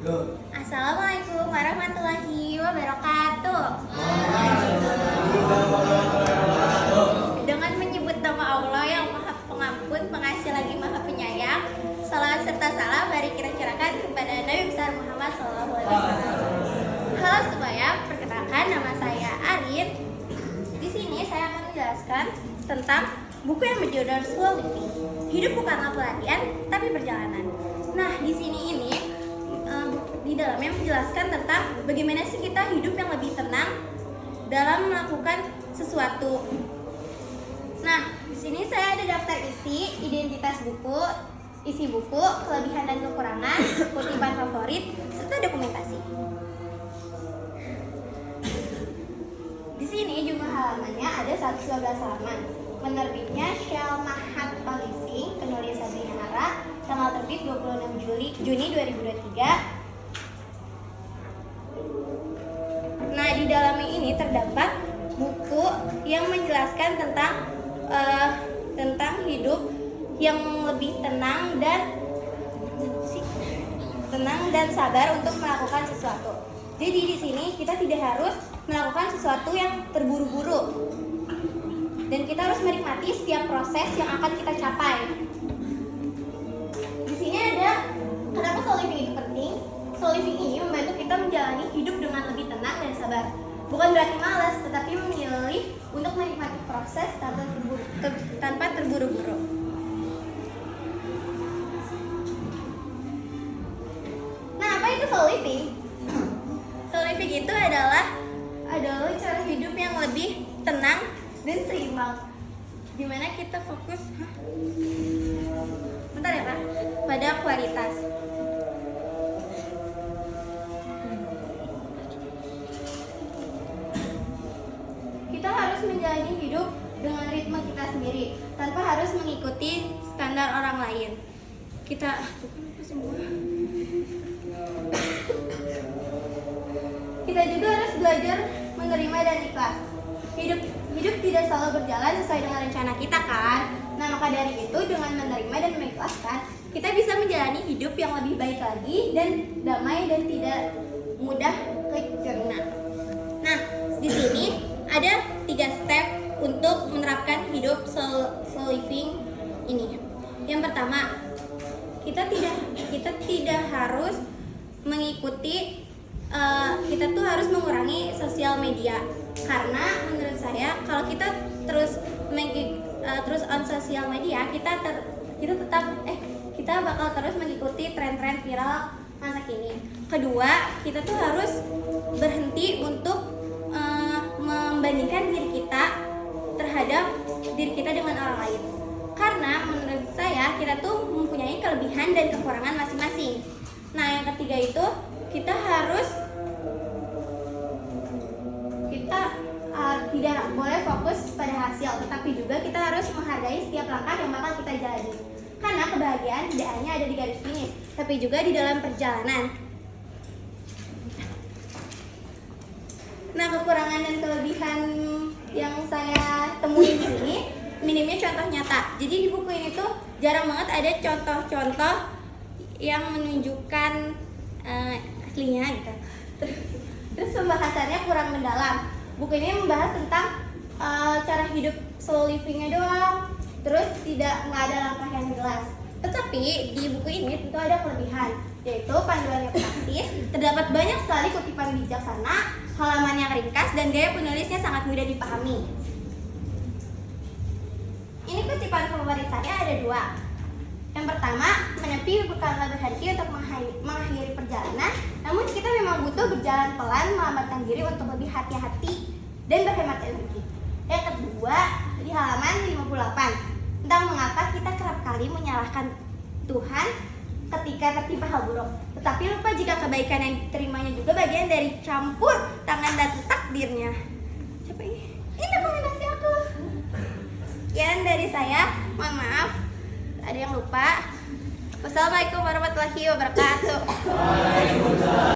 Assalamualaikum warahmatullahi wabarakatuh. Dengan menyebut nama Allah yang Maha Pengampun, Pengasih lagi Maha Penyayang, salawat serta salam mari kita curahkan kepada Nabi besar Muhammad SAW. Halo semuanya, perkenalkan nama saya Arin. Di sini saya akan menjelaskan tentang buku yang berjudul Slow Living. Hidup bukanlah pelarian, tapi perjalanan. Nah, di sini di dalamnya menjelaskan tentang bagaimana sih kita hidup yang lebih tenang dalam melakukan sesuatu. Nah, di sini saya ada daftar isi, identitas buku, isi buku, kelebihan dan kekurangan, kutipan favorit, serta dokumentasi. Di sini jumlah halamannya ada 112 halaman. Penerbitnya Shell Mahat Publishing, penulis Sabrina Ara, tanggal terbit 26 Juni 2023. Nah, di dalamnya ini terdapat buku yang menjelaskan tentang hidup yang lebih tenang dan sabar untuk melakukan sesuatu. Jadi di sini kita tidak harus melakukan sesuatu yang terburu-buru. Dan kita harus menikmati setiap proses yang akan kita capai. Di sini ada kenapa slow living itu penting. Slow living ini membantu kita menjalani hidup dengan lebih tenang dan sabar. Bukan berarti malas, tetapi memilih untuk menikmati proses tanpa terburu-buru. Nah, apa itu slow living? Slow living itu adalah cara hidup yang lebih tenang dan seimbang, dimana kita fokus pada kualitas. Kita harus menjalani hidup dengan ritme kita sendiri tanpa harus mengikuti standar orang lain. Kita juga harus belajar menerima dan ikhlas. Hidup tidak selalu berjalan sesuai dengan rencana kita, kan? Nah, maka dari itu dengan menerima dan mengikhlaskan, kita bisa menjalani hidup yang lebih baik lagi dan damai dan tidak mudah tercerna. Nah, di sini ada 3 step untuk menerapkan hidup slow living ini. Yang pertama, kita tidak harus mengikuti kita tuh harus mengurangi sosial media, karena menurut saya kalau kita terus on sosial media kita bakal terus mengikuti tren-tren viral masa kini. Kedua, kita tuh harus berhenti untuk membandingkan diri kita dengan orang lain, karena menurut saya kita tuh mempunyai kelebihan dan kekurangan masing-masing. Nah, yang ketiga itu kita tidak boleh fokus pada hasil, tetapi juga kita harus menghargai setiap langkah yang bakal kita jalani. Karena kebahagiaan tidak hanya ada di garis finish, tapi juga di dalam perjalanan. Nah, kekurangan dan kelebihan yang saya temuin di sini minimnya contoh nyata. Jadi di buku ini tuh jarang banget ada contoh-contoh yang menunjukkan aslinya gitu. Terus pembahasannya kurang mendalam. Buku ini membahas tentang cara hidup slow livingnya doang. Terus nggak ada langkah yang jelas. Tetapi di buku ini tentu ada kelebihan, yaitu panduannya praktis. Terdapat banyak sekali kutipan bijaksana, halaman yang ringkas, dan gaya penulisnya sangat mudah dipahami. Ini kutipan favorit saya ada 2. Yang pertama, menepi bukanlah berhenti untuk mengakhiri perjalanan, namun kita memang butuh berjalan pelan, melambatkan diri untuk lebih hati-hati dan berhemat energi. Yang kedua, di halaman 58, tentang mengapa kita kerap kali menyalahkan Tuhan ketika tertimpa hal buruk, tetapi lupa jika kebaikan yang diterimanya juga bagian dari campur tangan dan takdirnya. Siapa ini? Ini rekomendasi aku. Sekian dari saya, mohon maaf ada yang lupa. Wassalamualaikum warahmatullahi wabarakatuh.